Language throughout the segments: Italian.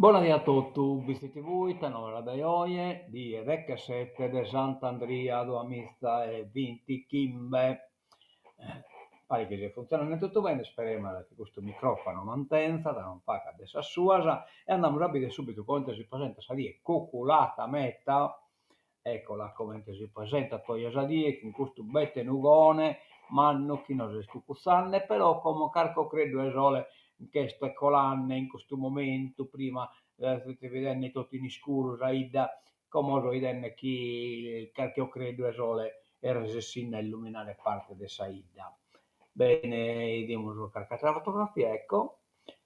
Buonasera a tutti, visti voi, tenore da Ioie, di Recchesette de Sant'Andria, do Amista e Vinti Kimbe. Pare che funzionano tutto bene, speriamo che questo microfono mantenga, da non fa che adesso suasa, e andiamo a vedere subito come si presenta, salire coccolata meta, eccola come si presenta, poi a salire, che in questo bette nugone, ma non chi non si scucussanne, però come carco credo è sole, che sto colanne in questo momento, prima state vedendo tutti in scuro, Raida, come lo vedendo chi, che io credo è sole, era a illuminare parte di Saida. Bene, vediamo su caricare la fotografia, ecco.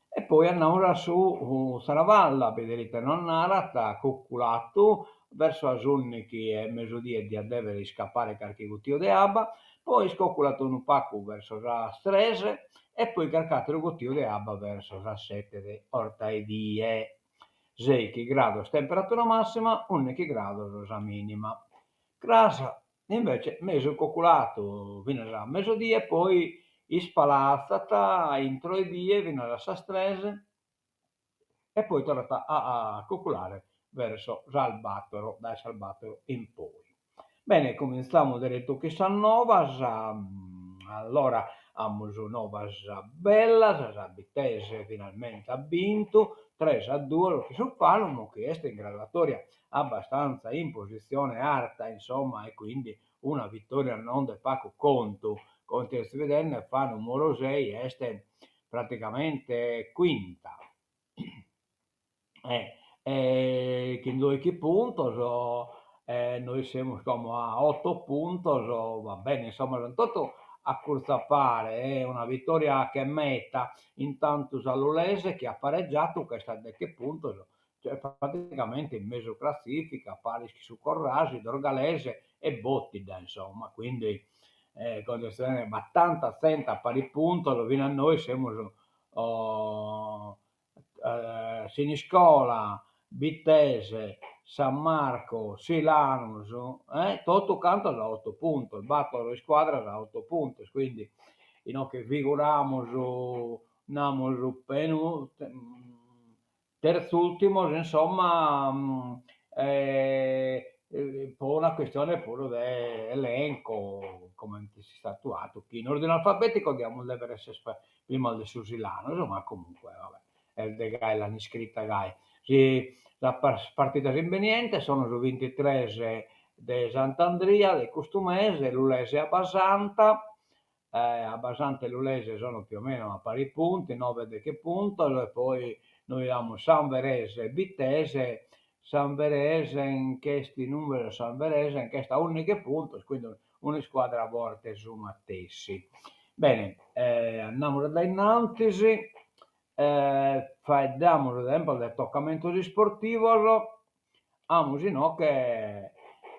E poi andiamo su Saravalla, vedete, non narata, cocculato, verso la zona che è mezzodì di deve scappare qualche gutio di abba, poi scoccolato un pacco verso la strese e poi caricato il gutio di abba verso la 7 di orta e die. 6 grado temperatura massima, 11 grado la minima. Grasa invece mese coccolato fino a mezzodì e poi ispalazzata entro i die fino alla sastrese e poi tornata a coccolare verso Salvatore, da Salvatore in poi. Bene, cominciamo diretto che San Novas, allora abbiamo Novas bella, la Vitesse finalmente ha vinto 3-2, lo che su Palmo che è in graduatoria abbastanza in posizione alta, insomma, e quindi una vittoria non de poco conto, contro si vedendo fa numero 6, este praticamente quinta. Que in due puntos, noi siamo come a 8 puntos, va bene, insomma, tutto a accorciapare, è una vittoria che metta intanto Salulese che ha pareggiato questa de che punto, cioè praticamente in mezzo classifica, pari su Corrasi, Dorgalese e Bottida, insomma, quindi condizione abbastanza attenta a pari punto, lo viene a noi, siamo oh, Siniscola, Bittese, San Marco, Silanus, tutto canto da 8 punti, il batto di squadra da 8 punti, quindi no, che figuriamo andiamo terzultimo, insomma, poi una questione pure di elenco, come si sta attuato. Qui in ordine alfabetico diamo l'Everest prima del Susilano, ma comunque, vabbè, è il De Gai, l'hanno iscritta Gai. Sì, la partita conveniente sono su 23 di Sant'Andria, del Costumese, l'Ulese a Basanta, a Basanta e l'Ulese sono più o meno a pari punti, 9 di che punto, e poi noi abbiamo San Verese e Bittese, San Verese in questi numeri, San Verese in questa unica punto, quindi una squadra a volte su Mattessi. Bene, andiamo da innanzi, facciamo ad esempio del toccamento sportivo, no, che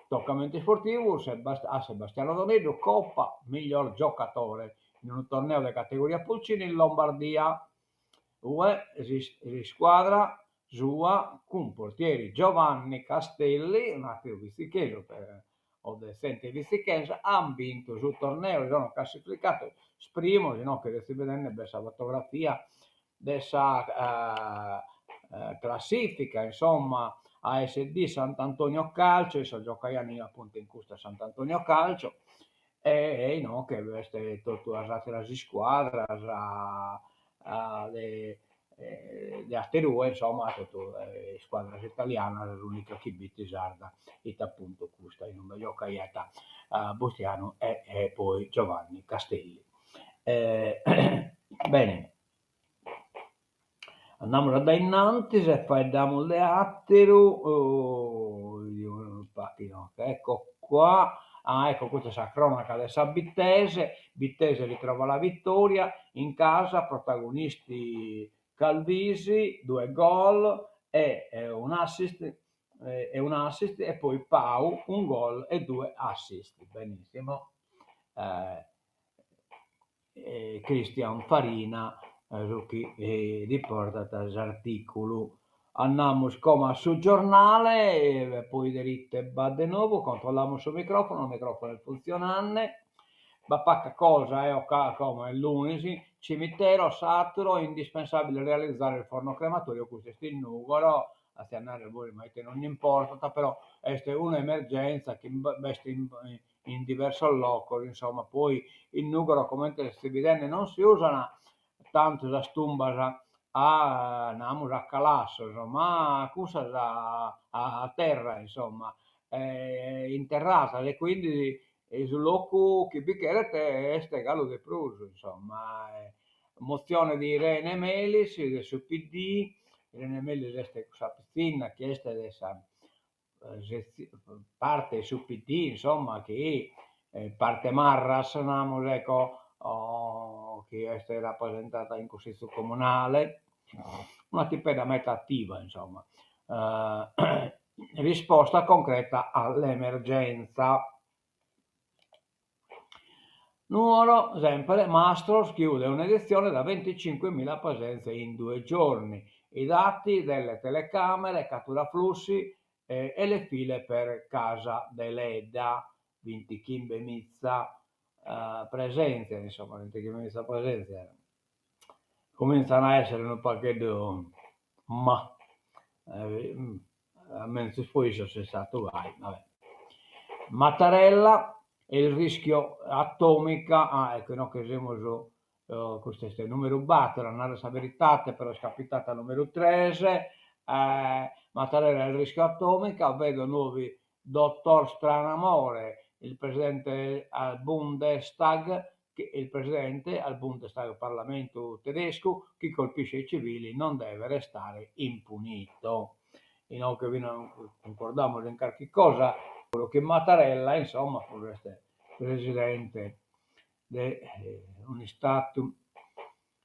toccamento sportivo a Sebastiano Doneggio, Coppa, miglior giocatore in un torneo di categoria Pulcini in Lombardia, squadra sua con portieri Giovanni Castelli, un altro vistichese o decente vistichese, hanno vinto sul torneo, sono classificato primo, no, che si vede questa fotografia, questa classifica, insomma, ASD Sant'Antonio Calcio, io giocaiano appunto in questa Sant'Antonio Calcio, e no, che queste tutte le squadre, le altre due, insomma, tutte squadre italiane, l'unica che bitti sarda, e appunto questa in una giocaiata Bustiano e poi Giovanni Castelli. Eh, bene, andiamo da innanzi e facciamo le altre, ecco qua, ecco questa è la cronaca del Bittese, Bittese ritrova la vittoria in casa, protagonisti Calvisi, 2 gol un assist e poi Pau, un gol e 2 assist, benissimo. Eh, Cristian Farina, che riporta l'articolo. Andiamo come sul giornale, poi diritte va di nuovo, controlliamo sul microfono, il microfono è funzionante. Bapacca cosa è o come l'unisi, cimitero saturo, indispensabile realizzare il forno crematorio, questo è il Nugolo, a tenere voi, ma che non importa, però è un'emergenza che veste in diverso loco, insomma, poi il Nugolo come si vede non si usa tanto da stumba a namus a calasso, insomma, a cosa a terra, insomma, interrata e quindi sul loco che bicchiere è gallo de pruso, insomma, mozione di Irene Melis del PD. Irene Melis è questa piscina che è adesso parte su PD, insomma, che parte Marras, ecco, che è rappresentata in Consiglio Comunale, una tipena meta attiva, insomma. Risposta concreta all'emergenza. Numero, sempre, Mastros chiude un'edizione da 25.000 presenze in 2 giorni. I dati delle telecamere, cattura flussi e le file per Casa dell'Edda, 20 Kimbe Mizza presenze, insomma, 20 Kimbe Mizza presenze. Cominciano a essere un pacchetto, ma a mezzo poi sono stato vai, vabbè. Mattarella e il rischio atomica, ecco, no, che siamo questo è il numero 4, la verità, però è capitata numero 13, Mattarella e il rischio atomica, vedo nuovi dottor Stranamore, il presidente al Bundestag, il presidente al Bundestag, Parlamento tedesco, chi colpisce i civili non deve restare impunito. Inoltre concordiamo in qualche cosa, quello che Mattarella, insomma, fu presidente di un Stato.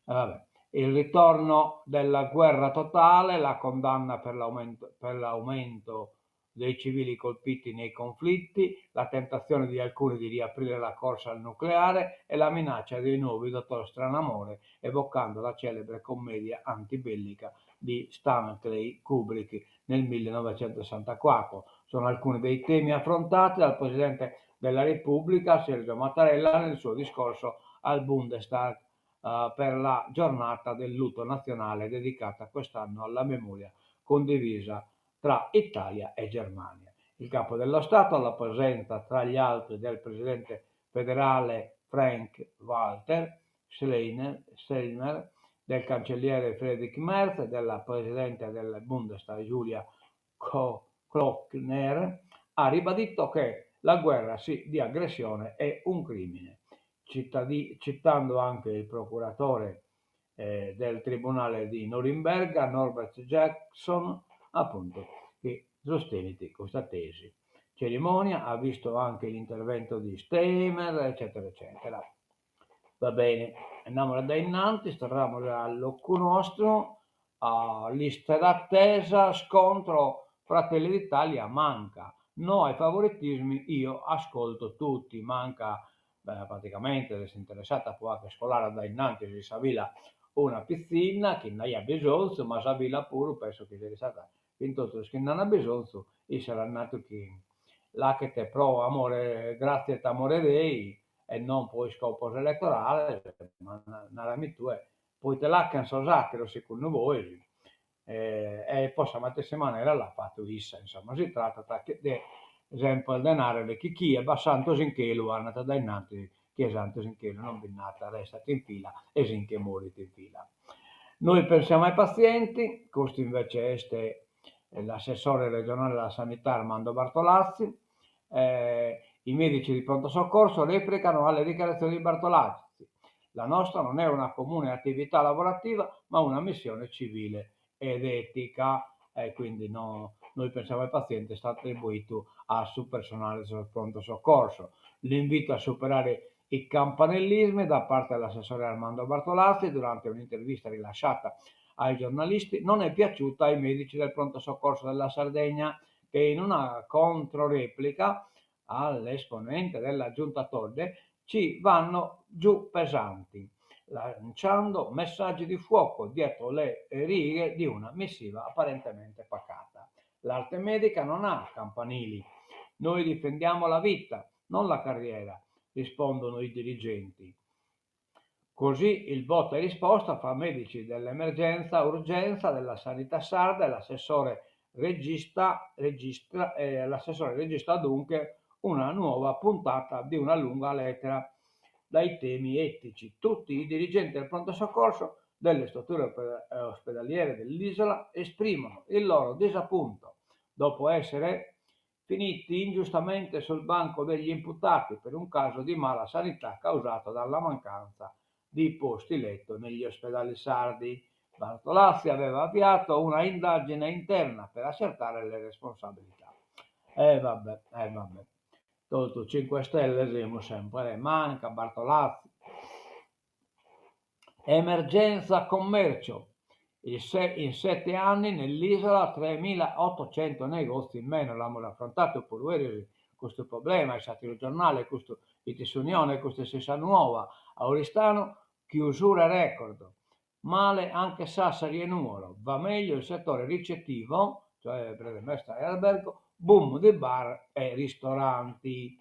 Vabbè. Il ritorno della guerra totale, la condanna per l'aumento dei civili colpiti nei conflitti, la tentazione di alcuni di riaprire la corsa al nucleare e la minaccia dei nuovi dottor Stranamore, evocando la celebre commedia antibellica di Stanley Kubrick nel 1964. Sono alcuni dei temi affrontati dal Presidente della Repubblica, Sergio Mattarella, nel suo discorso al Bundestag per la giornata del lutto nazionale dedicata quest'anno alla memoria condivisa tra Italia e Germania. Il capo dello Stato alla presenza tra gli altri del presidente federale Frank-Walter Steinmeier, del cancelliere Friedrich Merz e della presidente del Bundestag Julia Klöckner, ha ribadito che la guerra di aggressione è un crimine, citando anche il procuratore del Tribunale di Norimberga, Norbert Jackson, appunto, che sostiene questa tesi. Cerimonia ha visto anche l'intervento di Steinmeier, eccetera, eccetera. Va bene, andiamo da innanzi, staremo all'occhio nostro, lista d'attesa, scontro, Fratelli d'Italia manca, no ai favoritismi, io ascolto tutti, manca praticamente disinteressata può anche scolare da innanzi si Savila una piscina che non ha bisogno, ma Savila pure penso che sia stata in tutto che non ha bisogno e sarà nato che là che te pro amore, grazie a amore dei e non poi scopo elettorale, ma nella tue, poi te la canso secondo voi e poi questa settimana l'ha fatto Issa, insomma si tratta di esempio il denaro di chi è bassanto sin che lo hanno da innanzi che esatto sin che non binnata restate in fila e sin che morite in fila. Noi pensiamo ai pazienti, questo invece è l'assessore regionale della sanità Armando Bartolazzi, i medici di pronto soccorso replicano alle dichiarazioni di Bartolazzi. La nostra non è una comune attività lavorativa, ma una missione civile ed etica, e quindi noi pensiamo al paziente, sta attribuito sul personale del pronto soccorso. L'invito a superare i campanellismi da parte dell'assessore Armando Bartolazzi durante un'intervista rilasciata ai giornalisti non è piaciuta ai medici del pronto soccorso della Sardegna che in una controreplica all'esponente della Giunta Todde ci vanno giù pesanti, lanciando messaggi di fuoco dietro le righe di una missiva apparentemente pacata. L'arte medica non ha campanili, noi difendiamo la vita, non la carriera. rispondono i dirigenti. Così il botta e risposta fra medici dell'emergenza urgenza della sanità sarda e l'assessore registra dunque una nuova puntata di una lunga lettera dai temi etici. Tutti i dirigenti del pronto soccorso delle strutture ospedaliere dell'isola esprimono il loro disappunto dopo essere finiti ingiustamente sul banco degli imputati per un caso di mala sanità causato dalla mancanza di posti letto negli ospedali sardi. Bartolazzi aveva avviato una indagine interna per accertare le responsabilità. Vabbè. Tolto 5 Stelle siamo sempre, manca Bartolazzi. Emergenza commercio. In 7 anni nell'isola 3.800 negozi in meno. L'hanno affrontato pure questo problema, è stato il giornale, questo di Tessunione, questa stessa nuova. A Oristano chiusura record. Male anche Sassari e Nuoro. Va meglio il settore ricettivo, cioè mestre e albergo, boom di bar e ristoranti.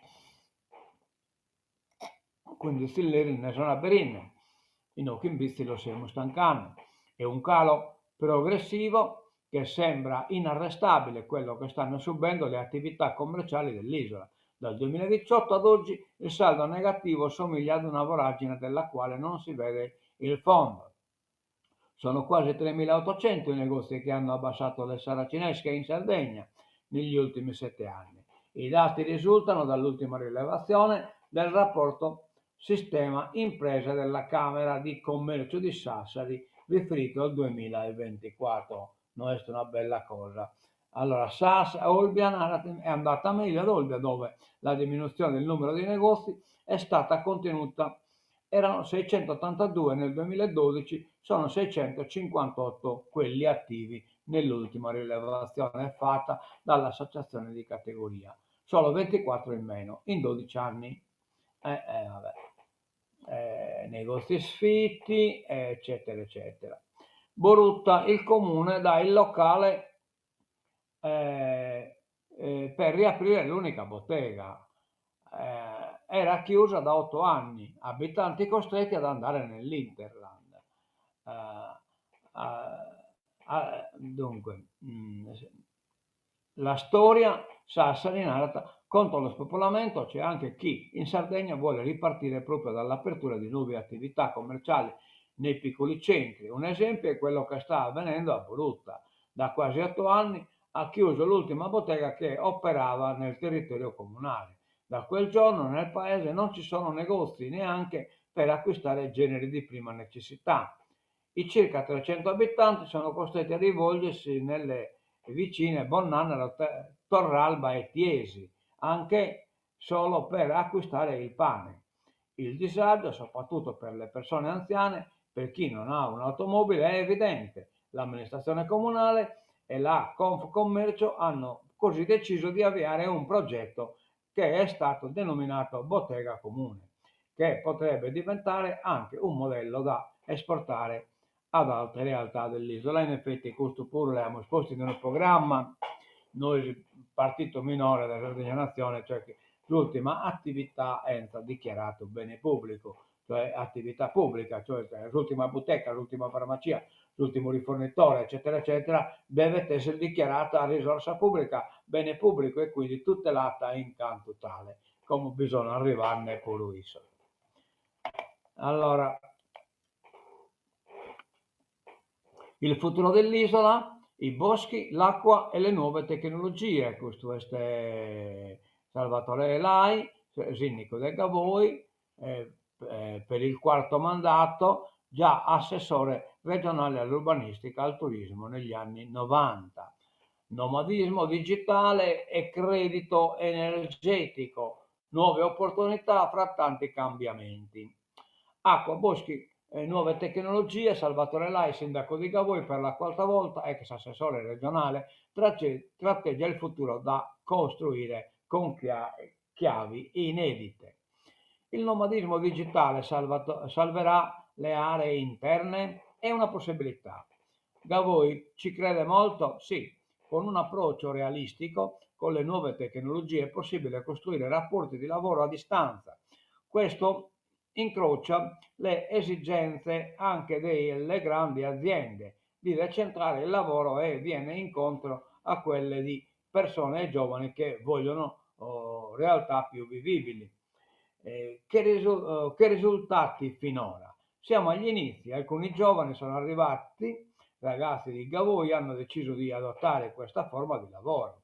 Quindi stilleri ne sono a Berinne. In Occhimbisti lo stiamo stancando. È un calo progressivo che sembra inarrestabile quello che stanno subendo le attività commerciali dell'isola. Dal 2018 ad oggi il saldo negativo somiglia ad una voragine della quale non si vede il fondo. Sono quasi 3.800 i negozi che hanno abbassato le saracinesche in Sardegna negli ultimi 7 anni. I dati risultano dall'ultima rilevazione del rapporto Sistema Imprese della Camera di Commercio di Sassari riferito al 2024. Non è una bella cosa. Allora, Olbia è andata meglio ad Olbia, dove la diminuzione del numero di negozi è stata contenuta. Erano 682 nel 2012, sono 658 quelli attivi nell'ultima rilevazione fatta dall'associazione di categoria. Solo 24 in meno in 12 anni. Negozi sfitti, eccetera, eccetera. Borutta, il comune dà il locale per riaprire l'unica bottega. Era chiusa da 8 anni, abitanti costretti ad andare nell'Interland. Dunque, la storia Sassari narra contro lo spopolamento. C'è anche chi in Sardegna vuole ripartire proprio dall'apertura di nuove attività commerciali nei piccoli centri. Un esempio è quello che sta avvenendo a Borutta. Da quasi 8 anni ha chiuso l'ultima bottega che operava nel territorio comunale. Da quel giorno nel paese non ci sono negozi neanche per acquistare generi di prima necessità. I circa 300 abitanti sono costretti a rivolgersi nelle vicine Bonnanna, Torralba e Tiesi, anche solo per acquistare il pane. Il disagio, soprattutto per le persone anziane, per chi non ha un'automobile, è evidente. L'amministrazione comunale e la Confcommercio hanno così deciso di avviare un progetto che è stato denominato Bottega Comune, che potrebbe diventare anche un modello da esportare ad altre realtà dell'isola. In effetti questo pure l'abbiamo esposto nel programma, noi partito minore della Sardegna Nazione, cioè che l'ultima attività entra dichiarato bene pubblico, cioè attività pubblica, cioè l'ultima bottega, l'ultima farmacia, l'ultimo rifornitore, eccetera, eccetera, deve essere dichiarata a risorsa pubblica, bene pubblico e quindi tutelata in canto tale, come bisogna arrivarne pure isola. Allora, il futuro dell'isola, i boschi, l'acqua e le nuove tecnologie. Questo è Salvatore Elai, sindaco del Gavoi, per il 4º mandato, già assessore regionale all'urbanistica e al turismo negli anni 90. Nomadismo digitale e credito energetico, nuove opportunità fra tanti cambiamenti. Acqua, boschi, nuove tecnologie. Salvatore Lai, sindaco di Gavoi per la 4ª volta, ex assessore regionale, tratteggia il futuro da costruire con chiavi inedite. Il nomadismo digitale salverà le aree interne? È una possibilità. Gavoi ci crede molto? Sì. Con un approccio realistico, con le nuove tecnologie è possibile costruire rapporti di lavoro a distanza, Questo incrocia le esigenze anche delle grandi aziende di decentrare il lavoro e viene incontro a quelle di persone giovani che vogliono realtà più vivibili. Che risultati finora? Siamo agli inizi, alcuni giovani sono arrivati, ragazzi di Gavoi hanno deciso di adottare questa forma di lavoro.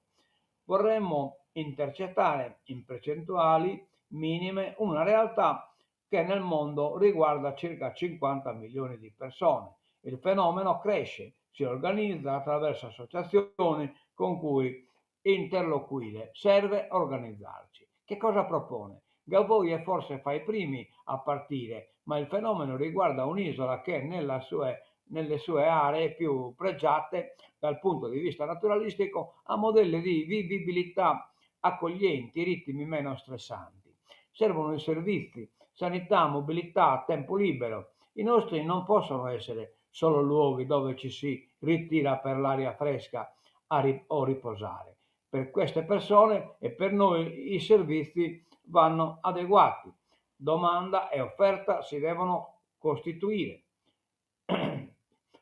Vorremmo intercettare in percentuali minime una realtà che nel mondo riguarda circa 50 milioni di persone. Il fenomeno cresce, si organizza attraverso associazioni con cui interloquire. Serve organizzarci. Che cosa propone? Gavoi è forse fra i primi a partire, ma il fenomeno riguarda un'isola che nelle sue aree più pregiate dal punto di vista naturalistico ha modelli di vivibilità accoglienti, ritmi meno stressanti. Servono i servizi, sanità, mobilità, tempo libero. I nostri non possono essere solo luoghi dove ci si ritira per l'aria fresca o riposare. Per queste persone e per noi i servizi vanno adeguati. Domanda e offerta si devono costituire.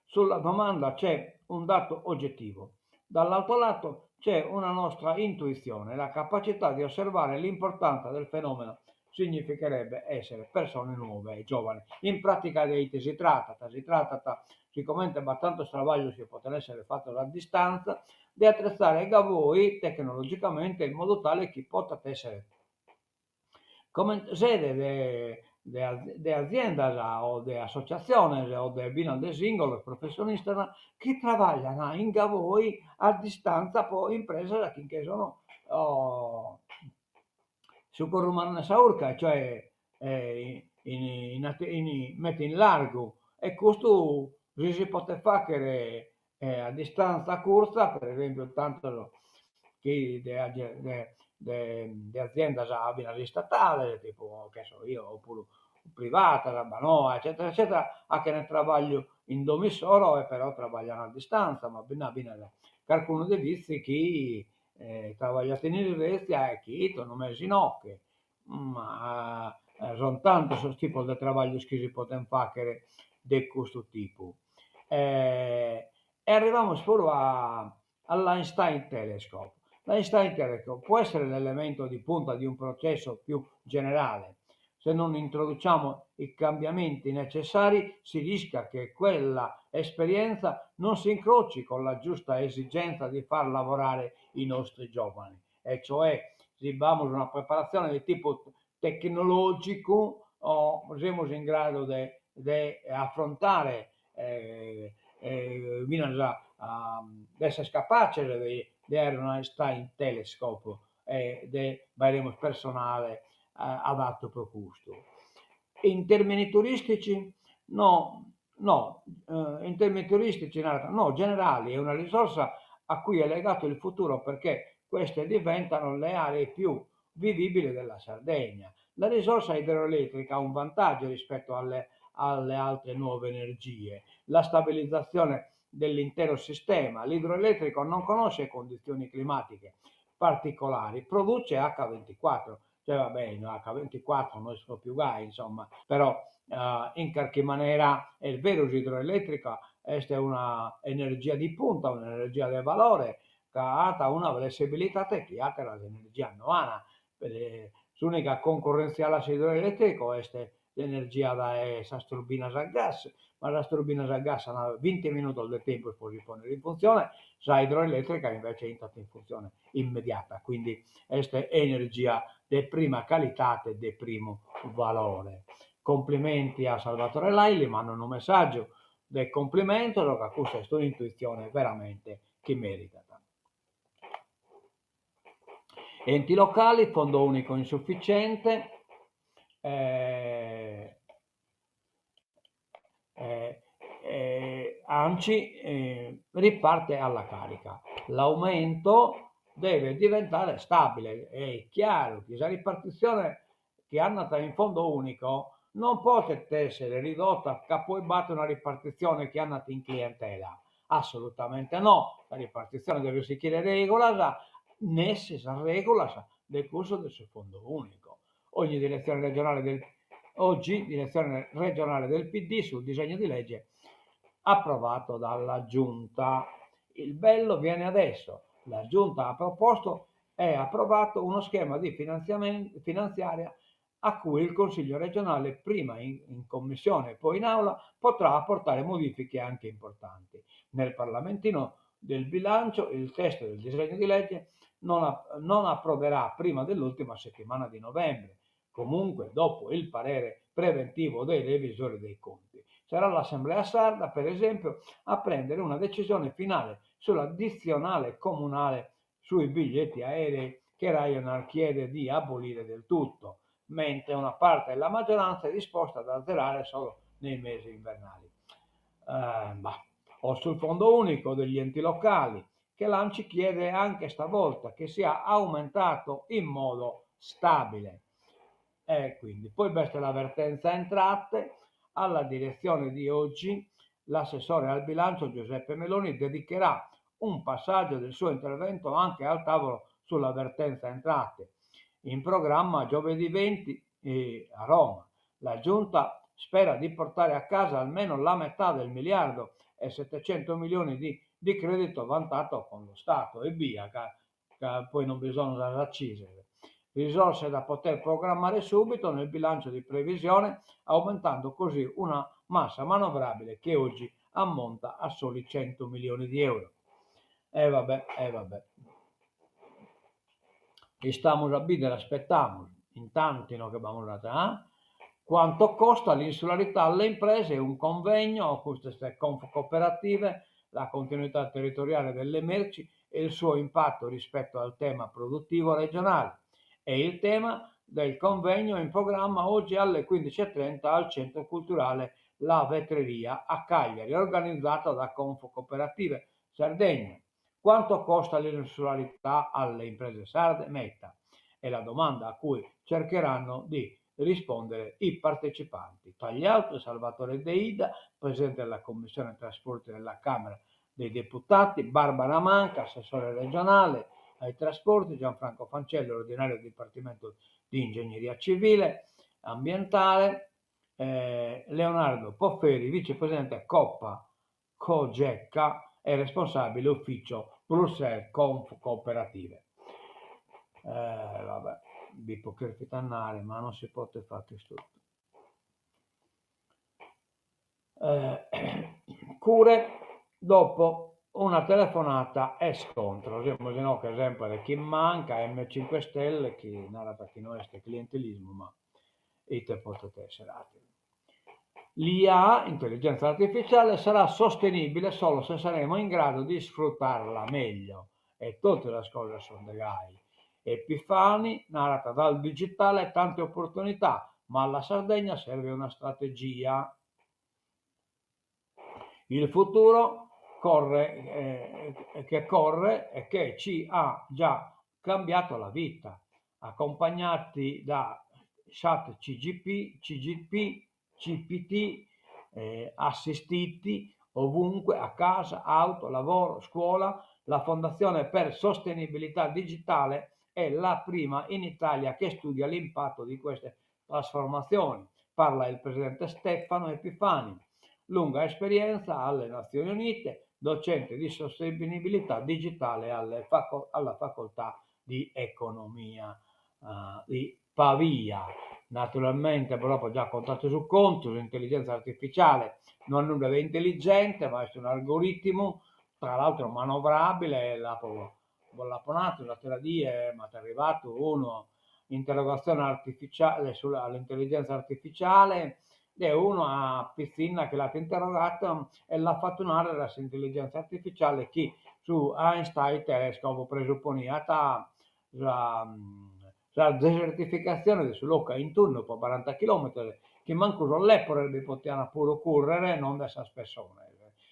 Sulla domanda c'è un dato oggettivo. Dall'altro lato c'è una nostra intuizione, la capacità di osservare l'importanza del fenomeno significherebbe essere persone nuove e giovani. In pratica si tratta, siccome tanto travaglio si può essere fatto a distanza, di attrezzare Gavoi tecnologicamente in modo tale che possa essere come sede de aziendas o de asociaciones o de vinos de singoli professionistas che lavorano in Gavoi a distanza poi imprese da che sono su Corrumano Saurca, cioè mette in largo e questo si può fare a distanza corta, per esempio tanto che de azienda avviano statale, tipo che so io, oppure privata, la Banoa, eccetera, eccetera, anche nel travaglio in domicilio e però lavorano a distanza, ma bene, qualcuno dei vizi che travagliate in Svezia e chi non mesi nocche, ma sono tanti questo tipo di lavoro che si possono fare di questo tipo. E arriviamo solo all'Einstein Telescope. L'Einstein Telescope può essere l'elemento di punta di un processo più generale. Se non introduciamo i cambiamenti necessari, si rischia che quella esperienza non si incroci con la giusta esigenza di far lavorare i nostri giovani, e cioè abbiamo una preparazione di tipo tecnologico o siamo in grado di affrontare essere capaci di avere un Einstein Telescope e di avere personale adatto per questo. In termini turistici, no, no, in termini turistici, no, generali, è una risorsa a cui è legato il futuro perché queste diventano le aree più vivibili della Sardegna. La risorsa idroelettrica ha un vantaggio rispetto alle altre nuove energie, la stabilizzazione dell'intero sistema. L'idroelettrico non conosce condizioni climatiche particolari, produce H24, cioè va bene, H24 non sono più gai, insomma, però in qualche maniera è il vero idroelettrica è una energia di punta, un'energia di valore, che ha una flessibilità che l'energia non ha. L'unica concorrenziale idroelettrico è l'energia da esas turbinas a gas, ma las turbinas a gas hanno 20 minuti del tempo per si ponere in funzione, la idroelettrica invece entra in funzione immediata, quindi questa è energia di prima qualità e di primo valore. Complimenti a Salvatore Lai, gli mandano un messaggio del complimento, perché questa è un'intuizione veramente che merita. Enti locali, fondo unico insufficiente, ANCI riparte alla carica. L'aumento deve diventare stabile. È chiaro che la ripartizione che è nata in fondo unico non può essere ridotta a poi battere una ripartizione che è nata in clientela. Assolutamente no. La ripartizione deve seguire regola, né se sa regola del corso del suo fondo unico. oggi direzione regionale del PD sul disegno di legge approvato dalla Giunta. Il bello viene adesso. La Giunta ha proposto e approvato uno schema di finanziaria a cui il Consiglio regionale, prima in commissione e poi in aula, potrà apportare modifiche anche importanti. Nel Parlamentino del bilancio il testo del disegno di legge non approverà prima dell'ultima settimana di novembre, comunque dopo il parere preventivo dei revisori dei conti. Sarà l'Assemblea sarda, per esempio, a prendere una decisione finale sull'addizionale comunale sui biglietti aerei che Ryanair chiede di abolire del tutto, mentre una parte della maggioranza è disposta ad azzerare solo nei mesi invernali. O sul fondo unico degli enti locali, che l'ANCI chiede anche stavolta che sia aumentato in modo stabile. E quindi poi basta l'avvertenza entrate. Alla direzione di oggi l'assessore al bilancio Giuseppe Meloni dedicherà un passaggio del suo intervento anche al tavolo sull'avvertenza entrate. In programma giovedì 20 a Roma. La Giunta spera di portare a casa almeno la metà del 1.700.000.000 di credito vantato con lo Stato e via, che poi non bisogna raccisere. Risorse da poter programmare subito nel bilancio di previsione, aumentando così una massa manovrabile che oggi ammonta a soli 100 milioni di euro. E vabbè. Estamos a vivere, aspettamos, in tanti no, che vamos a quanto costa l'insularità alle imprese, un convegno con queste cooperative, la continuità territoriale delle merci e il suo impatto rispetto al tema produttivo regionale. E il tema del convegno in programma oggi alle 15.30 al Centro Culturale La Vetreria a Cagliari, organizzato da Confcooperative Sardegna. Quanto costa l'insularità alle imprese sarde? Metta. È la domanda a cui cercheranno di rispondere i partecipanti. Tra gli altri Salvatore De Ida, presidente della Commissione Trasporti della Camera dei Deputati, Barbara Manca, assessore regionale ai trasporti, Gianfranco Fancello, ordinario del Dipartimento di Ingegneria Civile, Ambientale, Leonardo Pofferi, vicepresidente Coppa Cogeca e responsabile ufficio Bruxelles Cooperative. Vabbè, vi può capitare, ma non si può fare tutto. Cure dopo una telefonata e scontro. Immagino che esempio chi manca M5 Stelle, chi non è clientelismo, ma ite potete essere. L'IA, intelligenza artificiale, sarà sostenibile solo se saremo in grado di sfruttarla meglio. E tutte le cose sono dei gai. Epifani, narrata dal digitale, tante opportunità, ma alla Sardegna serve una strategia. Il futuro corre e che ci ha già cambiato la vita, accompagnati da chat CGP, CPT, assistiti ovunque, a casa, auto, lavoro, scuola. La Fondazione per Sostenibilità Digitale è la prima in Italia che studia l'impatto di queste trasformazioni. Parla il presidente Stefano Epifani, lunga esperienza alle Nazioni Unite, docente di sostenibilità digitale alla facoltà di economia di Pavia. Naturalmente proprio già contato su conto, l'intelligenza artificiale non è nulla di intelligente, ma è un algoritmo, tra l'altro manovrabile, l'aponato, la terapia, ma è arrivato uno, interrogazione artificiale sull'intelligenza artificiale, e uno a piscina che l'ha interrogato e l'ha fatto un'area dell'intelligenza artificiale che su Einstein telescopo presupponiata la desertificazione sull'Oca in turno per 40 km che manco l'eppore vi potevano pure correre non da spessore,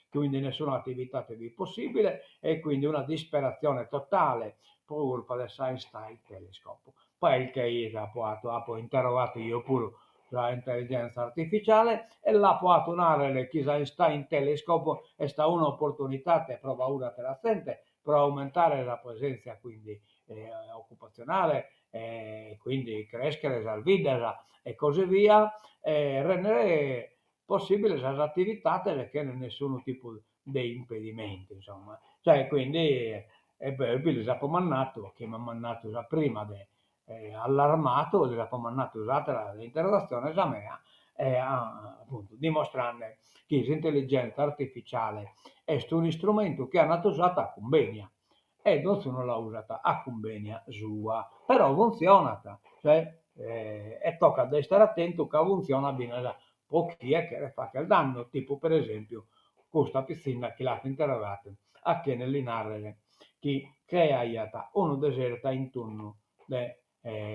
quindi nessuna attività TV possibile e quindi una disperazione totale per colpa del Einstein telescopo. Poi che ha poi interrogato io pure l'intelligenza artificiale e l'ha potuto unare chi sta in telescopo e sta un'opportunità che prova ora per la gente per aumentare la presenza quindi occupazionale quindi crescere la vita e così via, rendere possibile le attività che non nessun tipo di impedimento, insomma. Cioè, quindi è bello, dopo mannato, che mi ha mannato già prima allarmato, dopo mannato usata l'interrogazione esame, appunto, dimostrando che l'intelligenza artificiale è un strumento che hanno usato a convegna e non l'ha usata a convegna sua, però funziona, cioè, e tocca di stare attento che funziona bene da pochi è che fa che il danno, tipo per esempio questa piscina che l'ha interrogata a che nell'inarre che crea uno deserta intorno del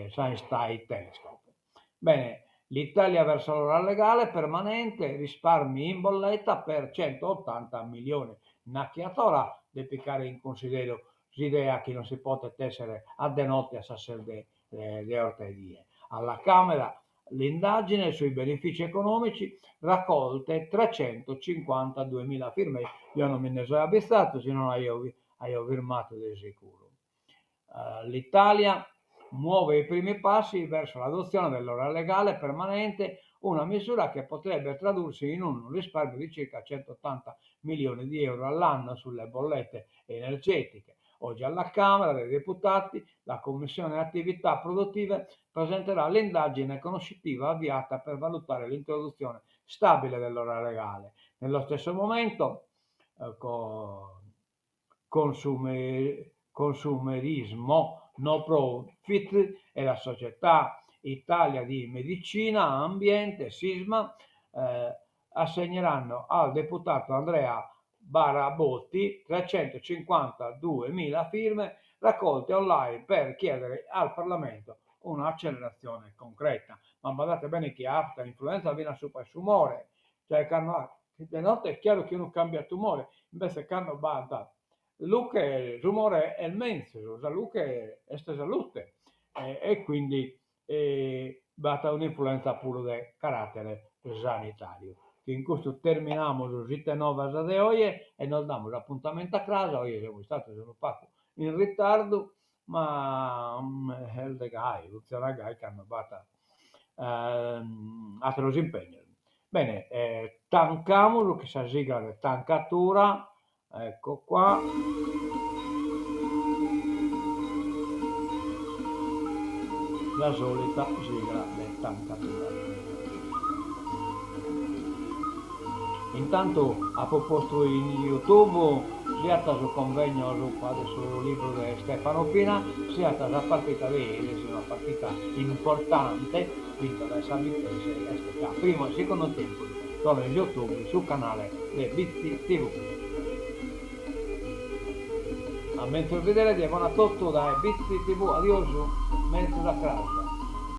Science Telescope. Bene, l'Italia verso l'ora legale permanente, risparmi in bolletta per 180 milioni. Nacchiatora di piccare in considero l'idea che non si può essere a de notte a sassere le orterie. Alla Camera l'indagine sui benefici economici raccolte 352.000 firme. Io non me ne sono avvistato, se non io firmato di sicuro. L'Italia muove i primi passi verso l'adozione dell'ora legale permanente, una misura che potrebbe tradursi in un risparmio di circa 180 milioni di euro all'anno sulle bollette energetiche. Oggi alla Camera dei Deputati la Commissione Attività Produttive presenterà l'indagine conoscitiva avviata per valutare l'introduzione stabile dell'ora legale. Nello stesso momento, consumerismo no profit e la società Italia di Medicina, Ambiente, Sisma assegneranno al deputato Andrea Barabotti 352.000 firme raccolte online per chiedere al Parlamento un'accelerazione concreta. Ma badate bene che alta influenza viene su per tumore, cioè di notte è chiaro che uno cambia tumore, invece che hanno bada Luca, il rumore è il menso, la Luca è salute e quindi basta un'influenza pure di carattere sanitario. Che in questo terminiamo le uscite nuove di oggi e non diamo l'appuntamento a casa. Oggi siamo stati sviluppati in ritardo, ma il de Gai, Luciana Gai che hanno fatto altri impegni. Bene, tancamolo che si sigla di tancatura. Ecco qua. La solita sigla del tancatura. Intanto ha proposto in YouTube sia su convegno sul libro di Stefano Pina, sia la partita di ieri, una partita importante vinta da Savitese SK. Primo e secondo tempo sono in YouTube sul canale di Bizzi TV. A mentre vedere di buona tutto da Bizzi TV, adios, mentre da casa.